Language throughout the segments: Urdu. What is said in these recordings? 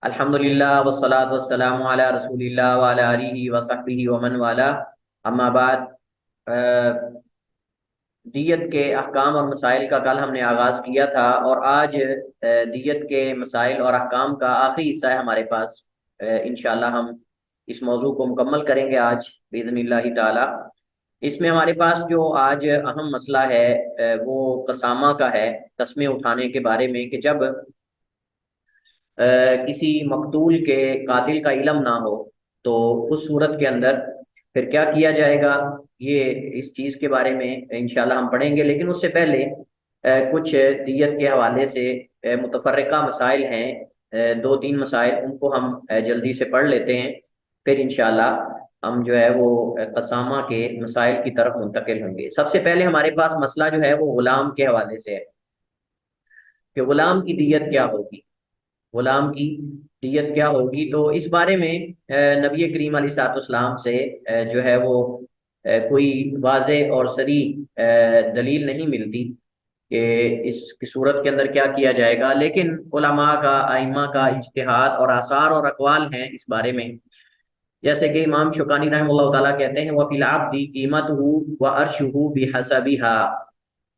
الحمدللہ والصلاۃ والسلام علی رسول اللہ وعلی آلہ وصحبہ ومن والا، اما بعد۔ دیت کے احکام اور مسائل کا کل ہم نے آغاز کیا تھا، اور آج دیت کے مسائل اور احکام کا آخری حصہ ہے ہمارے پاس۔ انشاءاللہ ہم اس موضوع کو مکمل کریں گے آج باذن اللہ تعالی۔ اس میں ہمارے پاس جو آج اہم مسئلہ ہے وہ قسامہ کا ہے، قسمیں اٹھانے کے بارے میں، کہ جب کسی مقتول کے قاتل کا علم نہ ہو تو اس صورت کے اندر پھر کیا کیا جائے گا، یہ اس چیز کے بارے میں انشاءاللہ ہم پڑھیں گے۔ لیکن اس سے پہلے کچھ دیت کے حوالے سے متفرقہ مسائل ہیں، دو تین مسائل، ان کو ہم جلدی سے پڑھ لیتے ہیں، پھر انشاءاللہ ہم جو ہے وہ قسامہ کے مسائل کی طرف منتقل ہوں گے۔ سب سے پہلے ہمارے پاس مسئلہ جو ہے وہ غلام کے حوالے سے ہے کہ غلام کی دیت کیا ہوگی، غلام کی دیت کیا ہوگی۔ تو اس بارے میں نبی کریم علیہ الصلوۃ والسلام سے جو ہے وہ کوئی واضح اور صریح دلیل نہیں ملتی کہ اس کی صورت کے اندر کیا کیا جائے گا، لیکن علماء کا، ائمہ کا اجتہاد اور آثار اور اقوال ہیں اس بارے میں۔ جیسے کہ امام شوکانی رحمہ اللہ تعالیٰ کہتے ہیں وَفِي الْعَبْدِ قِيمَتُهُ وَعَرْشُهُ بِحَسَبِهَا،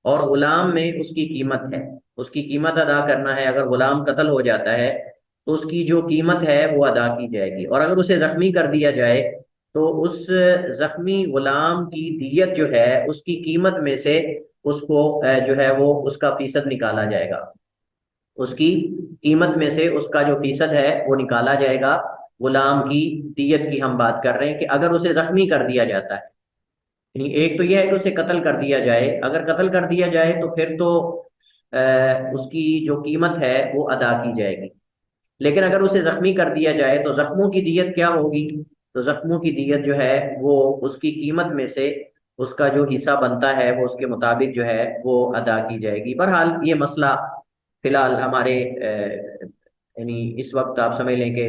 اور غلام میں اس کی قیمت ہے، اس کی قیمت ادا کرنا ہے۔ اگر غلام قتل ہو جاتا ہے تو اس کی جو قیمت ہے وہ ادا کی جائے گی، اور اگر اسے زخمی کر دیا جائے تو اس زخمی غلام کی دیت جو ہے اس کی قیمت میں سے اس کو جو ہے وہ اس کا فیصد نکالا جائے گا، اس کی قیمت میں سے اس کا جو فیصد ہے وہ نکالا جائے گا۔ غلام کی دیت کی ہم بات کر رہے ہیں کہ اگر اسے زخمی کر دیا جاتا ہے، یعنی ایک تو یہ ہے کہ اسے قتل کر دیا جائے، اگر قتل کر دیا جائے تو پھر تو اس کی جو قیمت ہے وہ ادا کی جائے گی۔ لیکن اگر اسے زخمی کر دیا جائے تو زخموں کی دیت کیا ہوگی؟ تو زخموں کی دیت جو ہے وہ اس کی قیمت میں سے اس کا جو حصہ بنتا ہے وہ اس کے مطابق جو ہے وہ ادا کی جائے گی۔ بہرحال یہ مسئلہ فی الحال ہمارے یعنی اس وقت آپ سمجھ لیں کہ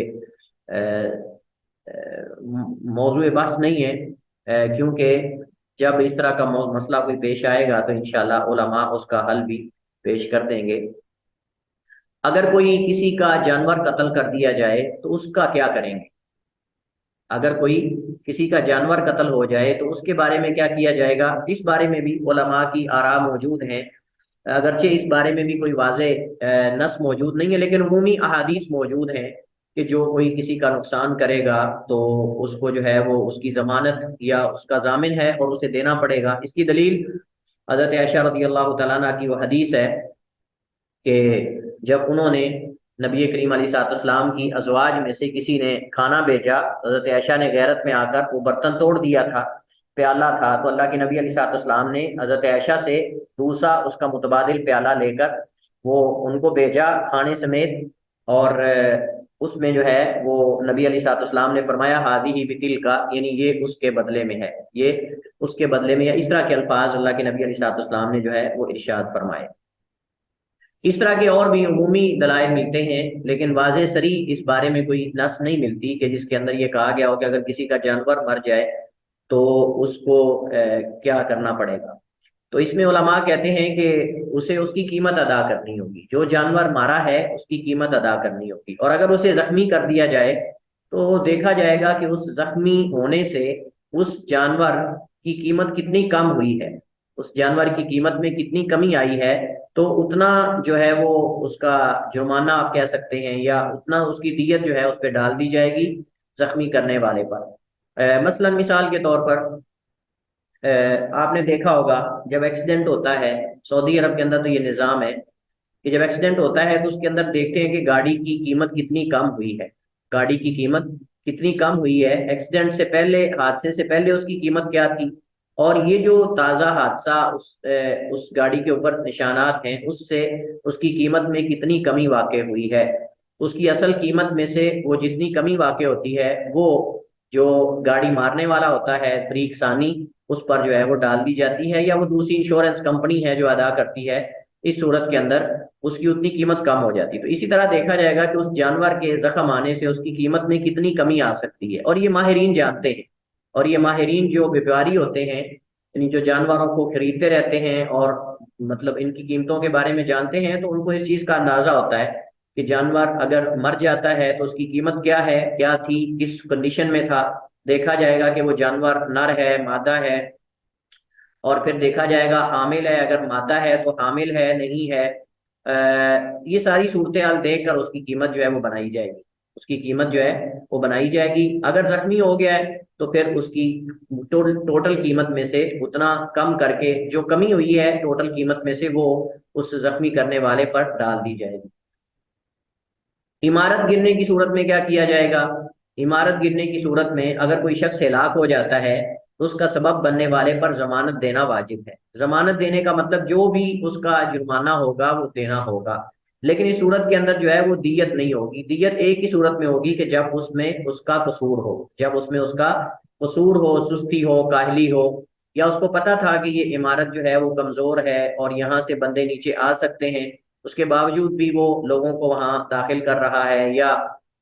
موضوع بحث نہیں ہے، کیونکہ جب اس طرح کا مسئلہ کوئی پیش آئے گا تو انشاءاللہ علماء اس کا حل بھی پیش کر دیں گے۔ اگر کوئی کسی کا جانور قتل کر دیا جائے تو اس کا کیا کریں گے؟ اگر کوئی کسی کا جانور قتل ہو جائے تو اس کے بارے میں کیا کیا جائے گا؟ اس بارے میں بھی علماء کی آراء موجود ہیں، اگرچہ اس بارے میں بھی کوئی واضح نص موجود نہیں ہے، لیکن عمومی احادیث موجود ہیں کہ جو کوئی کسی کا نقصان کرے گا تو اس کو جو ہے وہ اس کی ضمانت یا اس کا ضامن ہے اور اسے دینا پڑے گا۔ اس کی دلیل حضرت عائشہ رضی اللہ تعالیٰ عنہ کی وہ حدیث ہے کہ جب انہوں نے نبی کریم علیہ الصلوۃ والسلام کی ازواج میں سے کسی نے کھانا بھیجا، حضرت عائشہ نے غیرت میں آ کر وہ برتن توڑ دیا تھا، پیالہ تھا، تو اللہ کے نبی علیہ الصلوۃ والسلام نے حضرت عائشہ سے دوسرا اس کا متبادل پیالہ لے کر وہ ان کو بھیجا کھانے سمیت، اور اس میں جو ہے وہ نبی علیہ الصلوۃ والسلام نے فرمایا ہادی بتل کا، یعنی یہ اس کے بدلے میں ہے، یہ اس کے بدلے میں، یا اس طرح کے الفاظ اللہ کے نبی علیہ الصلوۃ والسلام نے جو ہے وہ ارشاد فرمائے۔ اس طرح کے اور بھی عمومی دلائل ملتے ہیں، لیکن واضح صریح اس بارے میں کوئی نص نہیں ملتی کہ جس کے اندر یہ کہا گیا ہو کہ اگر کسی کا جانور مر جائے تو اس کو کیا کرنا پڑے گا۔ تو اس میں علماء کہتے ہیں کہ اسے اس کی قیمت ادا کرنی ہوگی، جو جانور مارا ہے اس کی قیمت ادا کرنی ہوگی، اور اگر اسے زخمی کر دیا جائے تو دیکھا جائے گا کہ اس زخمی ہونے سے اس جانور کی قیمت کتنی کم ہوئی ہے، اس جانور کی قیمت میں کتنی کمی آئی ہے، تو اتنا جو ہے وہ اس کا جرمانہ آپ کہہ سکتے ہیں، یا اتنا اس کی دیت جو ہے اس پہ ڈال دی جائے گی زخمی کرنے والے پر۔ مثلا مثال کے طور پر آپ نے دیکھا ہوگا جب ایکسیڈنٹ ہوتا ہے سعودی عرب کے اندر، تو یہ نظام ہے کہ جب ایکسیڈنٹ ہوتا ہے تو اس کے اندر دیکھتے ہیں کہ گاڑی کی قیمت کتنی کم ہوئی ہے، گاڑی کی قیمت کتنی کم ہوئی ہے، ایکسیڈنٹ سے پہلے، حادثے سے پہلے اس کی قیمت کیا تھی، اور یہ جو تازہ حادثہ اس گاڑی کے اوپر نشانات ہیں اس سے اس کی قیمت میں کتنی کمی واقع ہوئی ہے۔ اس کی اصل قیمت میں سے وہ جتنی کمی واقع ہوتی ہے وہ جو گاڑی مارنے والا ہوتا ہے فریق ثانی، اس پر جو ہے وہ ڈال دی جاتی ہے، یا وہ دوسری انشورنس کمپنی ہے جو ادا کرتی ہے، اس صورت کے اندر اس کی اتنی قیمت کم ہو جاتی ہے۔ تو اسی طرح دیکھا جائے گا کہ اس جانور کے زخم آنے سے اس کی قیمت میں کتنی کمی آ سکتی ہے، اور یہ ماہرین جانتے ہیں، اور یہ ماہرین جو بیپاری ہوتے ہیں، یعنی جو جانوروں کو خریدتے رہتے ہیں اور مطلب ان کی قیمتوں کے بارے میں جانتے ہیں، تو ان کو اس چیز کا اندازہ ہوتا ہے کہ جانور اگر مر جاتا ہے تو اس کی قیمت کیا ہے، کیا تھی، کس کنڈیشن میں تھا، دیکھا جائے گا کہ وہ جانور نر ہے، مادہ ہے، اور پھر دیکھا جائے گا حامل ہے، اگر مادہ ہے تو حامل ہے نہیں ہے، یہ ساری صورتحال دیکھ کر اس کی قیمت جو ہے وہ بنائی جائے گی، اس کی قیمت جو ہے وہ بنائی جائے گی۔ اگر زخمی ہو گیا ہے تو پھر اس کی ٹوٹل قیمت میں سے اتنا کم کر کے، جو کمی ہوئی ہے ٹوٹل قیمت میں سے، وہ اس زخمی کرنے والے پر ڈال دی جائے گی۔ عمارت گرنے کی صورت میں کیا کیا جائے گا؟ عمارت گرنے کی صورت میں اگر کوئی شخص ہلاک ہو جاتا ہے تو اس کا سبب بننے والے پر ضمانت دینا واجب ہے۔ ضمانت دینے کا مطلب جو بھی اس کا جرمانہ ہوگا وہ دینا ہوگا، لیکن اس صورت کے اندر جو ہے وہ دیت نہیں ہوگی۔ دیت ایک ہی صورت میں ہوگی کہ جب اس میں اس کا قصور ہو، جب اس میں اس کا قصور ہو، سستی ہو، کاہلی ہو، یا اس کو پتا تھا کہ یہ عمارت جو ہے وہ کمزور ہے اور یہاں سے بندے نیچے آ سکتے ہیں، اس کے باوجود بھی وہ لوگوں کو وہاں داخل کر رہا ہے یا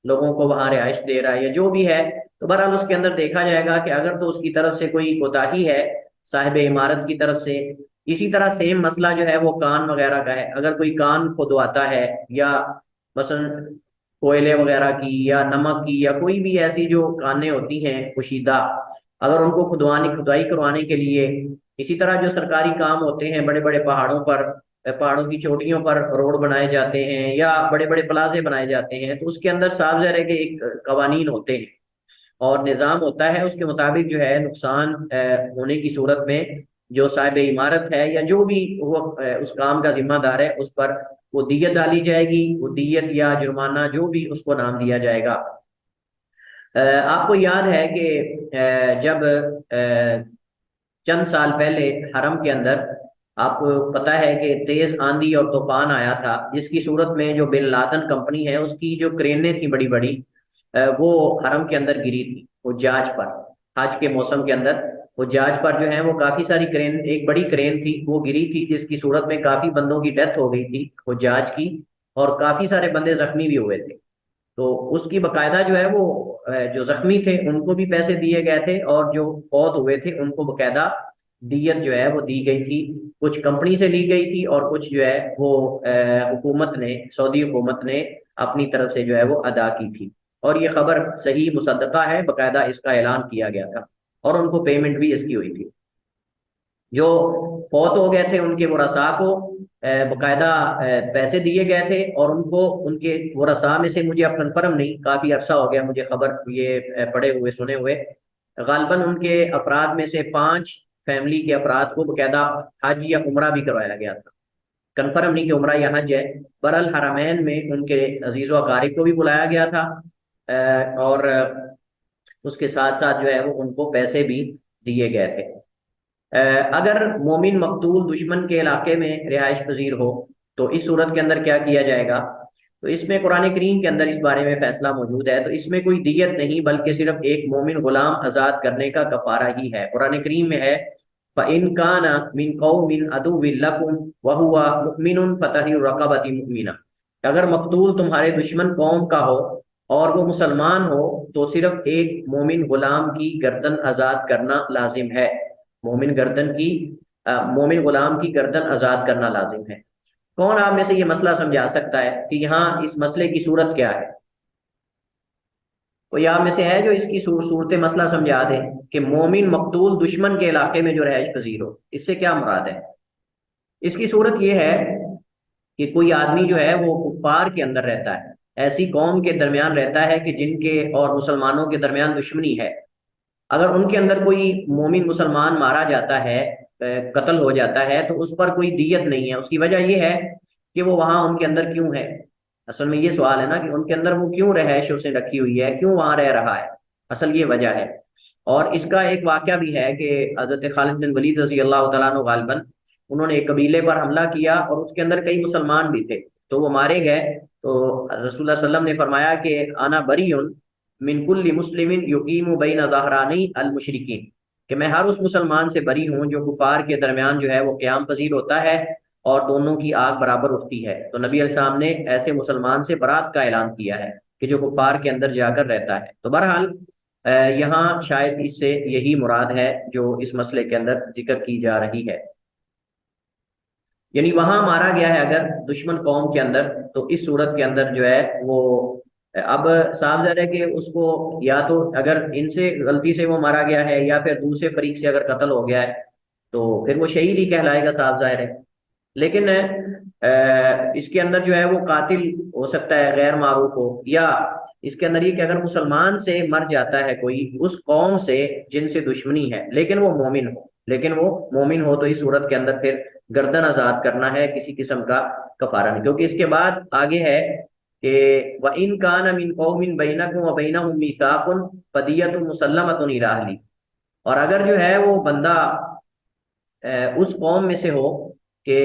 لوگوں کو وہاں رہائش دے رہا ہے یا جو بھی ہے، تو بہرحال اس کے اندر دیکھا جائے گا کہ اگر تو اس کی طرف سے کوئی کوتاہی ہے صاحب عمارت کی طرف سے۔ اسی طرح سیم مسئلہ جو ہے وہ کان وغیرہ کا ہے، اگر کوئی کان کھدواتا ہے یا مثلا کوئلے وغیرہ کی یا نمک کی یا کوئی بھی ایسی جو کانیں ہوتی ہیں پوشیدہ، اگر ان کو کھدائی کروانے کے لیے، اسی طرح جو سرکاری کام ہوتے ہیں بڑے بڑے پہاڑوں پر، پہاڑوں کی چوٹیوں پر روڈ بنائے جاتے ہیں یا بڑے بڑے پلازے بنائے جاتے ہیں، تو اس کے اندر صاف ظاہر ہے کہ ایک قوانین ہوتے ہیں اور نظام ہوتا ہے، اس کے مطابق جو ہے نقصان ہونے کی صورت میں جو صاحب عمارت ہے یا جو بھی وہ اس کام کا ذمہ دار ہے اس پر وہ دیت ڈالی جائے گی، وہ دیت یا جرمانہ جو بھی اس کو نام دیا جائے گا۔ آپ کو یاد ہے کہ جب چند سال پہلے حرم کے اندر آپ کو پتا ہے کہ تیز آندھی اور طوفان آیا تھا، جس کی صورت میں جو بن لادن کمپنی ہے اس کی جو کرینیں تھیں بڑی بڑی، وہ حرم کے اندر گری تھی، وہ جاج پر، حج کے موسم کے اندر وہ جاج پر جو ہے وہ کافی ساری کرین، ایک بڑی کرین تھی وہ گری تھی، جس کی صورت میں کافی بندوں کی ڈیتھ ہو گئی تھی وہ جاج کی، اور کافی سارے بندے زخمی بھی ہوئے تھے۔ تو اس کی باقاعدہ جو ہے وہ جو زخمی تھے ان کو بھی پیسے دیے گئے تھے، اور جو فوت ہوئے تھے ان کو باقاعدہ دیت جو ہے وہ دی گئی تھی، کچھ کمپنی سے لی گئی تھی اور کچھ جو ہے وہ حکومت نے، سعودی حکومت نے اپنی طرف سے جو ہے وہ ادا کی تھی، اور یہ خبر صحیح مصدقہ ہے، باقاعدہ اس کا اعلان کیا گیا تھا اور ان کو پیمنٹ بھی اس کی ہوئی تھی۔ جو فوت ہو گئے تھے ان کے ورثاء کو باقاعدہ پیسے دیے گئے تھے، اور ان کو ان کے ورثاء میں سے، مجھے اب کنفرم نہیں، کافی عرصہ ہو گیا مجھے خبر یہ پڑھے ہوئے سنے ہوئے، غالباً ان کے افراد میں سے 5 فیملی کے افراد کو باقاعدہ حج یا عمرہ بھی کروایا گیا تھا، کنفرم نہیں کہ عمرہ یا حج ہے، برال حرمین میں ان کے عزیز و اقارب کو بھی بلایا گیا تھا، اور اس کے ساتھ ساتھ جو ہے وہ ان کو پیسے بھی دیے گئے تھے۔ اگر مومن مقتول دشمن کے علاقے میں رہائش پذیر ہو تو اس صورت کے اندر کیا کیا جائے گا؟ تو اس میں قرآن کریم کے اندر اس بارے میں فیصلہ موجود ہے، تو اس میں کوئی دیت نہیں بلکہ صرف ایک مومن غلام آزاد کرنے کا کفارہ ہی ہے۔ قرآن کریم میں ہے فَإِن كَانَ مِن قَوْمٍ عَدُوٍّ لَكُمْ وَهُوَ مُؤْمِنٌ فَتَحْرِيرُ رَقَبَةٍ مُؤْمِنَةٍ، اگر مقتول تمہارے دشمن قوم کا ہو اور وہ مسلمان ہو تو صرف ایک مومن غلام کی گردن آزاد کرنا لازم ہے، مومن غلام کی گردن آزاد کرنا لازم ہے۔ کون آپ میں سے یہ مسئلہ سمجھا سکتا ہے کہ یہاں اس مسئلے کی صورت کیا ہے؟ کوئی آپ میں سے ہے جو اس کی صورت مسئلہ سمجھا دے کہ مومن مقتول دشمن کے علاقے میں جو رہائش پذیر ہو، اس سے کیا مراد ہے؟ اس کی صورت یہ ہے کہ کوئی آدمی جو ہے وہ کفار کے اندر رہتا ہے، ایسی قوم کے درمیان رہتا ہے کہ جن کے اور مسلمانوں کے درمیان دشمنی ہے، اگر ان کے اندر کوئی مومن مسلمان مارا جاتا ہے، قتل ہو جاتا ہے، تو اس پر کوئی دیت نہیں ہے۔ اس کی وجہ یہ ہے کہ وہ وہاں ان کے اندر کیوں ہے، اصل میں یہ سوال ہے نا کہ ان کے اندر وہ کیوں رہائش اس نے رکھی ہوئی ہے، کیوں وہاں رہ رہا ہے، اصل یہ وجہ ہے۔ اور اس کا ایک واقعہ بھی ہے کہ حضرت خالد بن ولید رضی اللہ تعالیٰ عنہ غالباً انہوں نے ایک قبیلے پر حملہ کیا اور اس کے اندر کئی مسلمان بھی تھے، تو وہ مارے گئے، تو رسول اللہ صلی اللہ علیہ وسلم نے فرمایا کہ انا بریٌ من کل مسلم یقیم بین ظہرانی المشرکین، کہ میں ہر اس مسلمان سے بری ہوں جو کفار کے درمیان جو ہے وہ قیام پذیر ہوتا ہے اور دونوں کی آگ برابر اٹھتی ہے۔ تو نبی علیہ السلام نے ایسے مسلمان سے برات کا اعلان کیا ہے کہ جو کفار کے اندر جا کر رہتا ہے۔ تو بہرحال یہاں شاید اس سے یہی مراد ہے جو اس مسئلے کے اندر ذکر کی جا رہی ہے۔ یعنی وہاں مارا گیا ہے اگر دشمن قوم کے اندر، تو اس صورت کے اندر جو ہے وہ اب صاف ظاہر ہے کہ اس کو یا تو اگر ان سے غلطی سے وہ مارا گیا ہے یا پھر دوسرے فریق سے اگر قتل ہو گیا ہے تو پھر وہ شہید ہی کہلائے گا، صاف ظاہر ہے۔ لیکن اس کے اندر جو ہے وہ قاتل ہو سکتا ہے غیر معروف ہو، یا اس کے اندر یہ کہ اگر مسلمان سے مر جاتا ہے کوئی اس قوم سے جن سے دشمنی ہے لیکن وہ مومن ہو تو اس صورت کے اندر پھر گردن آزاد کرنا ہے، کسی قسم کا کفارہ نہیں، کیونکہ اس کے بعد آگے ہے کہ وَإِن كَانَ مِن قَوْمٍ بَيْنَكُمْ وَبَيْنَهُم مِّيثَاقٌ فَدِيَّةٌ مُّسَلَّمَةٌ إِلَىٰ أَهْلِهِ۔ اور اگر جو ہے وہ بندہ اس قوم میں سے ہو کہ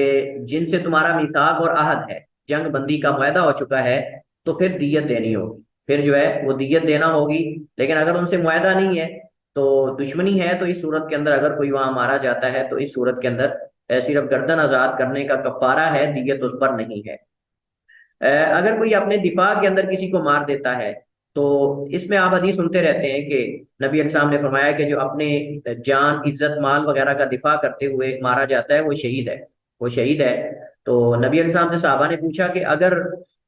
جن سے تمہارا میثاق اور عہد ہے، جنگ بندی کا معاہدہ ہو چکا ہے، تو پھر دیت دینی ہوگی، پھر جو ہے وہ دیت دینا ہوگی۔ لیکن اگر ان سے معاہدہ نہیں ہے تو دشمنی ہے، تو اس صورت کے اندر اگر کوئی وہاں مارا جاتا ہے تو اس صورت کے اندر صرف گردن آزاد کرنے کا کفارہ ہے، دیت اس پر نہیں ہے۔ اگر کوئی اپنے دفاع کے اندر کسی کو مار دیتا ہے تو اس میں آپ حدیث سنتے رہتے ہیں کہ نبی علیہ السلام نے فرمایا کہ جو اپنے جان، عزت، مال وغیرہ کا دفاع کرتے ہوئے مارا جاتا ہے وہ شہید ہے۔ تو نبی علیہ السلام سے صحابہ نے پوچھا کہ اگر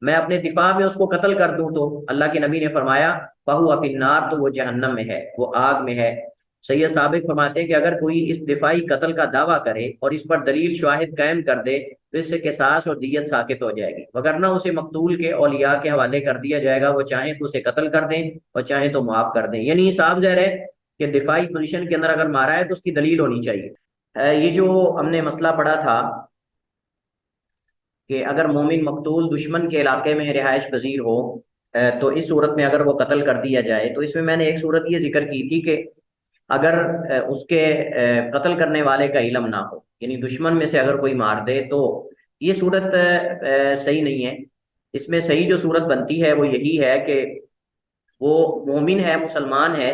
میں اپنے دفاع میں اس کو قتل کر دوں تو اللہ کے نبی نے فرمایا فَهُوَ فِي النَّارِ، تو وہ جہنم میں ہے، وہ آگ میں ہے۔ سید ثابت فرماتے ہیں کہ اگر کوئی اس دفاعی قتل کا دعویٰ کرے اور اس پر دلیل شواہد قائم کر دے تو اس سے قصاص اور دیت ساقط ہو جائے گی، وگرنہ اسے مقتول کے اولیاء کے حوالے کر دیا جائے گا، وہ چاہیں تو اسے قتل کر دیں اور چاہیں تو معاف کر دیں۔ یعنی صاف ظاہر ہے کہ دفاعی پوزیشن کے اندر اگر مارا ہے تو اس کی دلیل ہونی چاہیے۔ یہ جو ہم نے مسئلہ پڑھا تھا کہ اگر مومن مقتول دشمن کے علاقے میں رہائش پذیر ہو تو اس صورت میں اگر وہ قتل کر دیا جائے، تو اس میں نے ایک صورت یہ ذکر کی تھی کہ اگر اس کے قتل کرنے والے کا علم نہ ہو، یعنی دشمن میں سے اگر کوئی مار دے تو یہ صورت صحیح نہیں ہے۔ اس میں صحیح جو صورت بنتی ہے وہ یہی ہے کہ وہ مومن ہے، مسلمان ہے،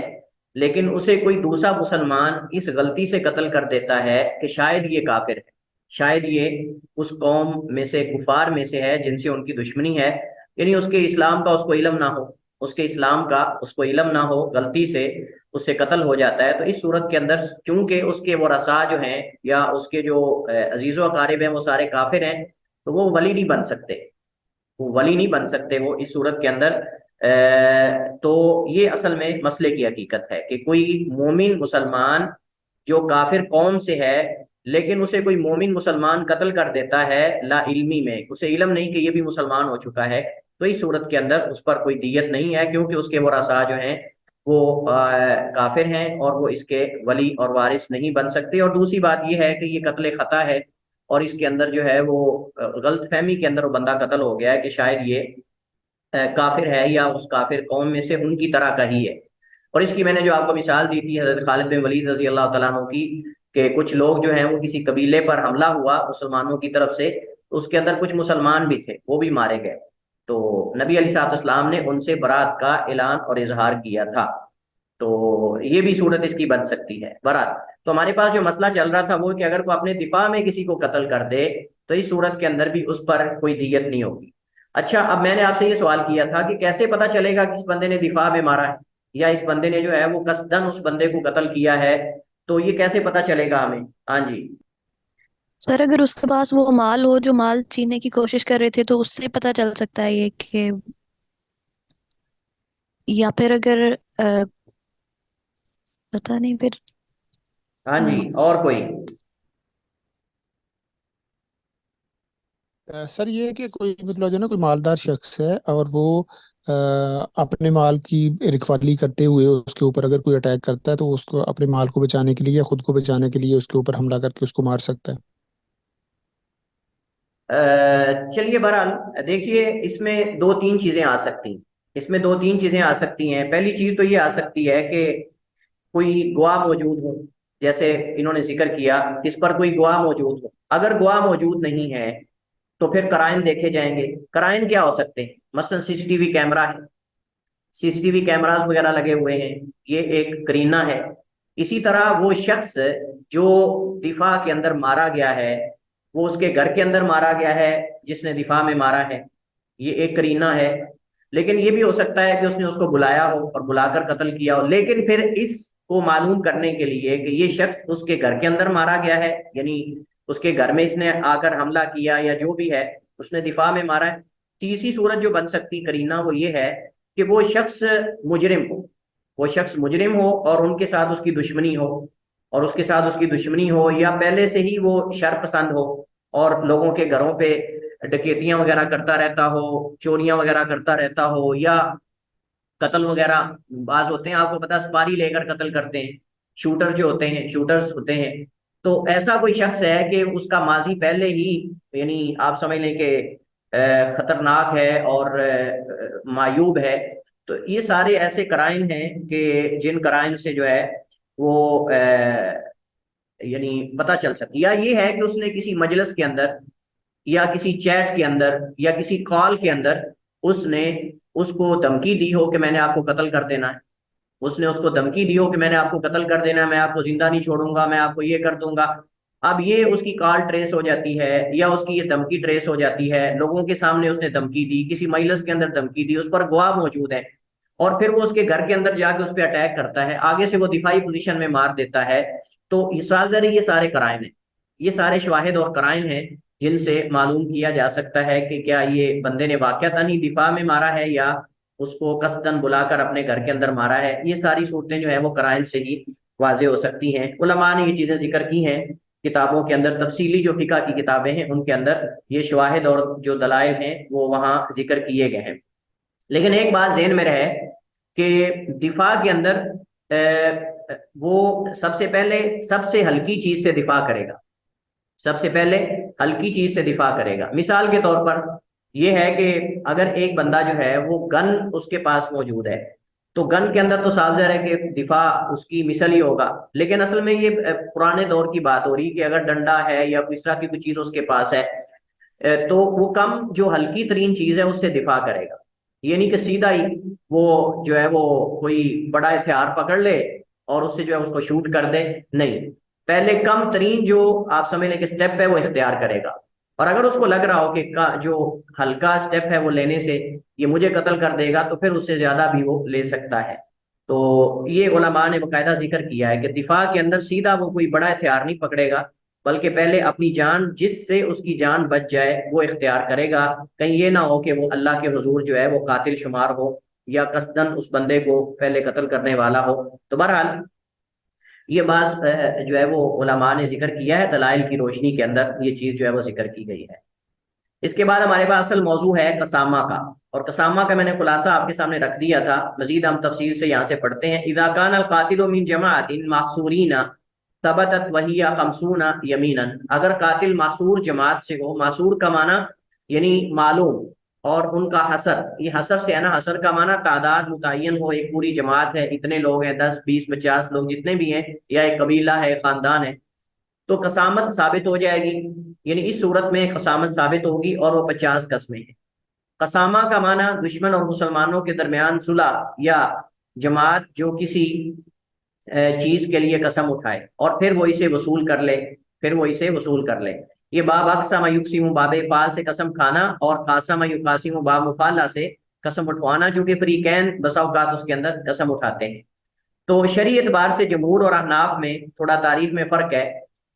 لیکن اسے کوئی دوسرا مسلمان اس غلطی سے قتل کر دیتا ہے کہ شاید یہ کافر ہے، شاید یہ اس قوم میں سے، کفار میں سے ہے جن سے ان کی دشمنی ہے، یعنی اس کے اسلام کا اس کو علم نہ ہو، اس کے اسلام کا اس کو علم نہ ہو، غلطی سے اس سے قتل ہو جاتا ہے، تو اس صورت کے اندر چونکہ اس کے ورثاء جو ہیں یا اس کے جو عزیز و اقارب ہیں وہ سارے کافر ہیں، تو وہ ولی نہیں بن سکتے، وہ اس صورت کے اندر۔ تو یہ اصل میں مسئلے کی حقیقت ہے کہ کوئی مومن مسلمان جو کافر قوم سے ہے لیکن اسے کوئی مومن مسلمان قتل کر دیتا ہے لا علمی میں، اسے علم نہیں کہ یہ بھی مسلمان ہو چکا ہے، تو اس صورت کے اندر اس پر کوئی دیت نہیں ہے، کیونکہ اس کے ورثاء جو ہیں وہ کافر ہیں اور وہ اس کے ولی اور وارث نہیں بن سکتے۔ اور دوسری بات یہ ہے کہ یہ قتل خطا ہے، اور اس کے اندر جو ہے وہ غلط فہمی کے اندر وہ بندہ قتل ہو گیا ہے کہ شاید یہ کافر ہے یا اس کافر قوم میں سے ان کی طرح کا ہی ہے۔ اور اس کی میں نے جو آپ کو مثال دی تھی حضرت خالد بن ولید رضی اللہ تعالیٰ عنہ کی، کہ کچھ لوگ جو ہیں وہ کسی قبیلے پر حملہ ہوا مسلمانوں کی طرف سے، تو اس کے اندر کچھ مسلمان بھی تھے، وہ بھی مارے گئے، تو نبی علیہ الصلوۃ والسلام نے ان سے برات کا اعلان اور اظہار کیا تھا، تو یہ بھی صورت اس کی بن سکتی ہے برات۔ تو ہمارے پاس جو مسئلہ چل رہا تھا وہ کہ اگر کوئی اپنے دفاع میں کسی کو قتل کر دے تو اس صورت کے اندر بھی اس پر کوئی دیت نہیں ہوگی۔ اچھا، اب میں نے آپ سے یہ سوال کیا تھا کہ کیسے پتہ چلے گا کہ اس بندے نے دفاع میں مارا ہے یا اس بندے نے جو ہے وہ قصدن اس بندے کو قتل کیا ہے، تو یہ کیسے پتہ چلے گا ہمیں؟ ہاں جی۔ سر اگر اس کے پاس وہ مال ہو جو مال چھیننے کی کوشش کر رہے تھے تو اس سے پتہ چل سکتا ہے یہ کہ، یا پھر اگر پتہ نہیں پھر۔ ہاں جی، اور کوئی؟ سر یہ ہے کہ کوئی مطلب جو ہے نا کوئی مالدار شخص ہے اور وہ اپنے مال کی رکھوالی کرتے ہوئے اس کے اوپر اگر کوئی اٹیک کرتا ہے تو اس کو اپنے مال کو بچانے کے لیے یا خود کو بچانے کے لیے اس کے اوپر حملہ کر کے اس کو مار سکتا ہے۔ چلیے بہرحال دیکھیے، اس میں دو تین چیزیں آ سکتی ہیں۔ پہلی چیز تو یہ آ سکتی ہے کہ کوئی گواہ موجود ہو، جیسے انہوں نے ذکر کیا اس پر کوئی گواہ موجود ہو۔ اگر گواہ موجود نہیں ہے تو پھر قرائن دیکھے جائیں گے۔ قرائن کیا ہو سکتے ہیں؟ مثلا سی سی ٹی وی کیمرہ ہے، سی سی ٹی وی کیمراز وغیرہ لگے ہوئے ہیں، یہ ایک قرینہ ہے۔ اسی طرح وہ شخص جو دفاع کے اندر مارا گیا ہے وہ اس کے گھر کے اندر مارا گیا ہے جس نے دفاع میں مارا ہے، یہ ایک قرینہ ہے۔ لیکن یہ بھی ہو سکتا ہے کہ اس نے اس کو بلایا ہو اور بلا کر قتل کیا ہو، لیکن پھر اس کو معلوم کرنے کے لیے کہ یہ شخص اس کے گھر کے اندر مارا گیا ہے، یعنی اس کے گھر میں اس نے آ کر حملہ کیا یا جو بھی ہے اس نے دفاع میں مارا ہے. تیسری صورت جو بن سکتی کرینہ وہ یہ ہے کہ وہ شخص مجرم ہو، وہ شخص مجرم ہو اور ان کے ساتھ اس کی دشمنی ہو، اور اس کے ساتھ اس کی دشمنی ہو، یا پہلے سے ہی وہ شر پسند ہو اور لوگوں کے گھروں پہ ڈکیتیاں وغیرہ کرتا رہتا ہو، چوریاں وغیرہ کرتا رہتا ہو، یا قتل وغیرہ. بعض ہوتے ہیں آپ کو پتا سپاری لے کر قتل کرتے ہیں، شوٹر جو ہوتے ہیں، شوٹرز ہوتے ہیں. تو ایسا کوئی شخص ہے کہ اس کا ماضی پہلے ہی یعنی آپ سمجھ لیں کہ خطرناک ہے اور معیوب ہے. تو یہ سارے ایسے کرائم ہیں کہ جن کرائم سے جو ہے وہ یعنی پتہ چل سکتی. یا یہ ہے کہ اس نے کسی مجلس کے اندر یا کسی چیٹ کے اندر یا کسی کال کے اندر اس نے اس کو دھمکی دی ہو کہ میں نے آپ کو قتل کر دینا ہے، اس نے اس کو دھمکی دی ہو کہ میں نے آپ کو قتل کر دینا ہے، میں آپ کو زندہ نہیں چھوڑوں گا، میں آپ کو یہ کر دوں گا. اب یہ اس کی کال ٹریس ہو جاتی ہے یا اس کی یہ دھمکی ٹریس ہو جاتی ہے، لوگوں کے سامنے اس نے دھمکی دی، کسی مجلس کے اندر دھمکی دی، اس پر گواہ موجود ہے، اور پھر وہ اس کے گھر کے اندر جا کے اس پہ اٹیک کرتا ہے، آگے سے وہ دفاعی پوزیشن میں مار دیتا ہے. تو یہ سارے کرائم ہیں، یہ سارے شواہد اور کرائم ہیں جن سے معلوم کیا جا سکتا ہے کہ کیا یہ بندے نے واقعتاً ہی دفاع میں مارا ہے یا اس کو قصداً بلا کر اپنے گھر کے اندر مارا ہے. یہ ساری صورتیں جو ہیں وہ کرائم سے ہی واضح ہو سکتی ہیں. علماء نے یہ چیزیں ذکر کی ہیں کتابوں کے اندر، تفصیلی جو فقہ کی کتابیں ہیں ان کے اندر یہ شواہد اور جو دلائل ہیں وہ وہاں ذکر کیے گئے ہیں. لیکن ایک بات ذہن میں رہے کہ دفاع کے اندر وہ سب سے پہلے سب سے ہلکی چیز سے دفاع کرے گا، سب سے پہلے ہلکی چیز سے دفاع کرے گا. مثال کے طور پر یہ ہے کہ اگر ایک بندہ جو ہے وہ گن اس کے پاس موجود ہے تو گن کے اندر تو صاف ظاہر ہے کہ دفاع اس کی مثل ہی ہوگا، لیکن اصل میں یہ پرانے دور کی بات ہو رہی کہ اگر ڈنڈا ہے یا اس طرح کی کوئی چیز اس کے پاس ہے تو وہ کم جو ہلکی ترین چیز ہے اس سے دفاع کرے گا. یہ نہیں کہ سیدھا ہی وہ جو ہے وہ کوئی بڑا ہتھیار پکڑ لے اور اس سے جو ہے اس کو شوٹ کر دے، نہیں، پہلے کم ترین جو آپ سمجھ لیں کہ سٹیپ ہے وہ اختیار کرے گا. اور اگر اس کو لگ رہا ہو کہ جو ہلکا سٹیپ ہے وہ لینے سے یہ مجھے قتل کر دے گا تو پھر اس سے زیادہ بھی وہ لے سکتا ہے. تو یہ علماء نے باقاعدہ ذکر کیا ہے کہ دفاع کے اندر سیدھا وہ کوئی بڑا ہتھیار نہیں پکڑے گا، بلکہ پہلے اپنی جان جس سے اس کی جان بچ جائے وہ اختیار کرے گا. کہیں یہ نہ ہو کہ وہ اللہ کے حضور جو ہے وہ قاتل شمار ہو یا قصداً اس بندے کو پہلے قتل کرنے والا ہو. تو بہرحال یہ بعض جو ہے وہ علماء نے ذکر کیا ہے، دلائل کی روشنی کے اندر یہ چیز جو ہے وہ ذکر کی گئی ہے. اس کے بعد ہمارے پاس اصل موضوع ہے قسامہ کا، اور قسامہ کا میں نے خلاصہ آپ کے سامنے رکھ دیا تھا، مزید ہم تفصیل سے یہاں سے پڑھتے ہیں. اذا کان القاتل من جماعت محصورین ثبتت وہی 50 یمینا، اگر قاتل محصور جماعت سے ہو، محصور کا معنی یعنی معلوم، اور ان کا حصر، یہ حصر سے ہے نا، حصر کا معنی تعداد متعین ہو، ایک پوری جماعت ہے، اتنے لوگ ہیں، 10 20 50 لوگ جتنے بھی ہیں، یا ایک قبیلہ ہے، ایک خاندان ہے، تو قسامت ثابت ہو جائے گی. یعنی اس صورت میں قسامت ثابت ہوگی اور وہ 50 قسمیں ہیں. قسامہ کا معنی دشمن اور مسلمانوں کے درمیان صلح یا جماعت جو کسی چیز کے لیے قسم اٹھائے اور پھر وہ اسے وصول کر لے، پھر وہ اسے وصول کر لے. یہ باب اقسم یقسم، باب فعال سے قسم کھانا، اور قاسم یقاسم باب مفعلہ سے قسم اٹھوانا، جو کہ فریقین بسا اوقات اس کے اندر قسم اٹھاتے ہیں. تو شرعی اعتبار سے جمہور اور احناف میں تھوڑا تعریف میں فرق ہے.